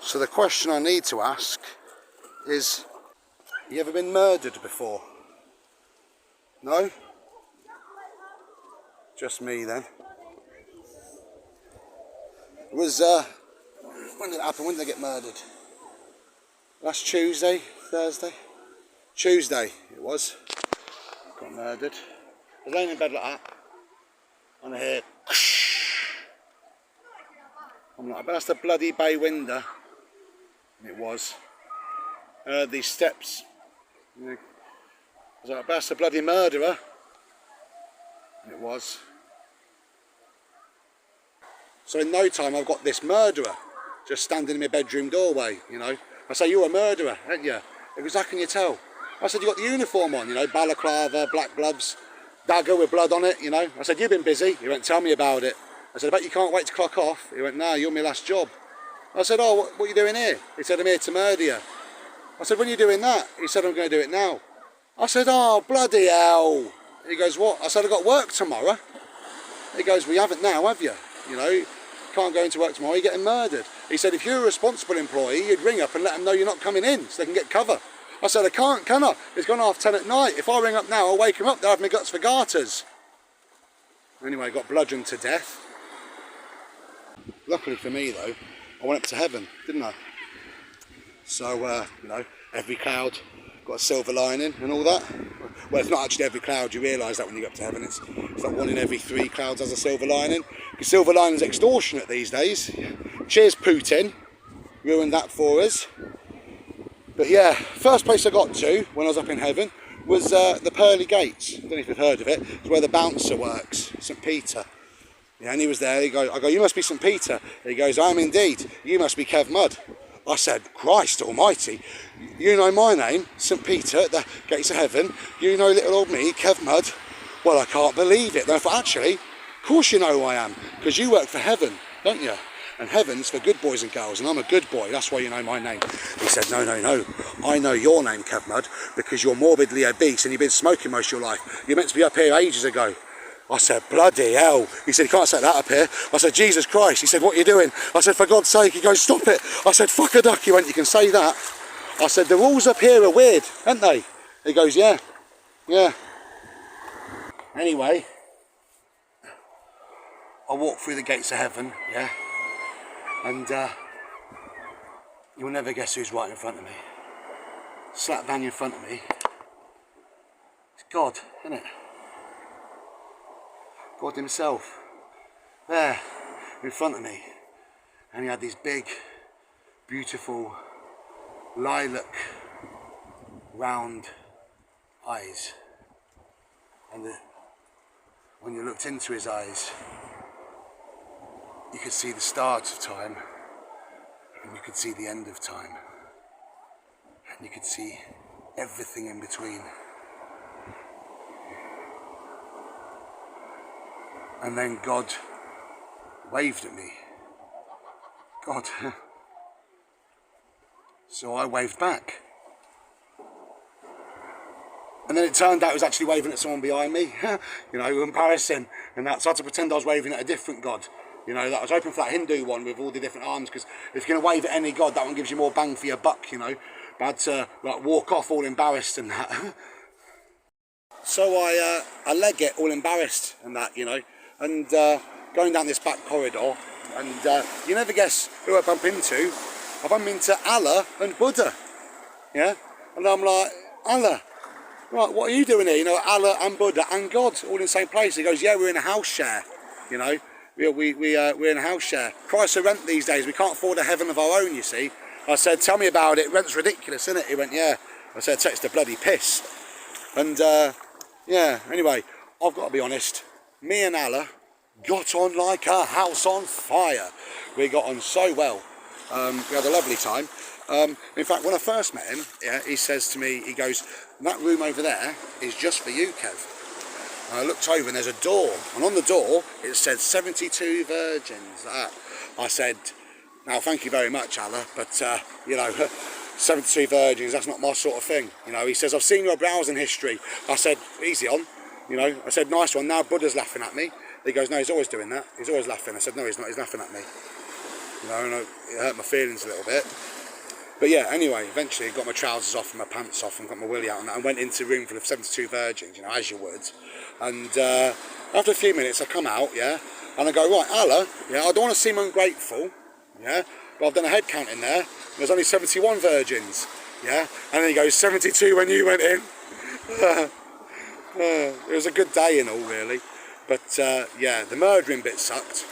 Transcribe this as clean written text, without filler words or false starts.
So the question I need to ask is, you ever been murdered before? No? Just me then. It was, when did it happen? When did I get murdered? Last Tuesday, Thursday? Tuesday it was. Got murdered. I was laying in bed like that, and I hear, I'm like, but that's the bloody bay window. And it was. I heard these steps. I was like, but that's the bloody murderer. And it was. So in no time I've got this murderer just standing in my bedroom doorway, you know. I say, you're a murderer, aren't you? He goes, how can you tell? I said, you got the uniform on, you know, balaclava, black gloves, dagger with blood on it, you know. I said, you've been busy. He went, tell me about it. I said, I bet you can't wait to clock off. He went, no, you're my last job. I said, oh, what are you doing here? He said, I'm here to murder you. I said, when are you doing that? He said, I'm going to do it now. I said, oh, bloody hell. He goes, what? I said, I've got work tomorrow. He goes, well, you haven't now, have you? You know, you can't go into work tomorrow, you're getting murdered. He said, if you're a responsible employee, you'd ring up and let them know you're not coming in so they can get cover. I said, I can't, can I? It's gone 10:30 at night. If I ring up now, I'll wake them up. They'll have my guts for garters. Anyway, I got bludgeoned to death. Luckily for me, though, I went up to heaven, didn't I? So, you know, every cloud got a silver lining and all that. Well, it's not actually every cloud. You realise that when you get up to heaven. It's like 1 in every 3 clouds has a silver lining. Because silver lining's extortionate these days. Cheers, Putin. Ruined that for us. But yeah, first place I got to when I was up in heaven was the Pearly Gates. I don't know if you've heard of it. It's where the bouncer works, St. Peter. Yeah, and he was there. I go, you must be St. Peter. He goes, I am indeed. You must be Kev Mudd. I said, Christ almighty, you know my name, St. Peter at the gates of heaven. You know little old me, Kev Mudd. Well, I can't believe it. Then I thought, actually, of course you know who I am, because you work for heaven, don't you? And heaven's for good boys and girls, and I'm a good boy, that's why you know my name. He said, no, I know your name, Kev Mudd, because you're morbidly obese and you've been smoking most of your life. You're meant to be up here ages ago. I said, bloody hell. He said, you can't say that up here. I said, Jesus Christ. He said, what are you doing? I said, for God's sake. He goes, stop it. I said, fuck a duck. He went, you can say that. I said, the rules up here are weird, aren't they? He goes, yeah. Anyway, I walked through the gates of heaven, yeah, and you'll never guess who's right in front of me. Slap bang in front of me. It's God, isn't it? God himself, there, in front of me. And he had these big, beautiful, lilac, round eyes. And when you looked into his eyes, you could see the start of time, and you could see the end of time, and you could see everything in between. And then God waved at me. God. So I waved back. And then it turned out it was actually waving at someone behind me. You know, embarrassing. And that, so I had to pretend I was waving at a different God. You know, that I was hoping for that Hindu one with all the different arms, because if you're going to wave at any God, that one gives you more bang for your buck, you know. But I had to like walk off all embarrassed and that. So I leg it all embarrassed and that, you know. And going down this back corridor, and you never guess who I bump into. I bump into Allah and Buddha, yeah? And I'm like, Allah, right, what are you doing here? You know, Allah and Buddha and God all in the same place. He goes, yeah, we're in a house share, you know. We're in a house share. Price of rent these days, we can't afford a heaven of our own, you see. I said, tell me about it, rent's ridiculous, isn't it? He went, yeah. I said, takes the bloody piss. And yeah, anyway, I've got to be honest, me and Allah got on like a house on fire. We got on so well. We had a lovely time. In fact, when I first met him, yeah, he says to me, he goes, that room over there is just for you, Kev. And I looked over and there's a door, and on the door it said 72 virgins. I said, now thank you very much, Allah, but you know, 72 virgins, that's not my sort of thing. You know, he says, I've seen your browsing history. I said, easy on. You know, I said, nice one. Now Buddha's laughing at me. He goes, no, he's always doing that. He's always laughing. I said, no, he's not. He's laughing at me. you know, and it hurt my feelings a little bit. But yeah, anyway, eventually I got my trousers off and my pants off and got my willy out and went into a room full of 72 virgins, you know, as you would. And after a few minutes I come out, yeah, and I go, right, Allah, yeah, I don't want to seem ungrateful, yeah, but I've done a head count in there, and there's only 71 virgins, yeah, and then he goes, 72 when you went in. It was a good day and all, really. But yeah, the murdering bit sucked.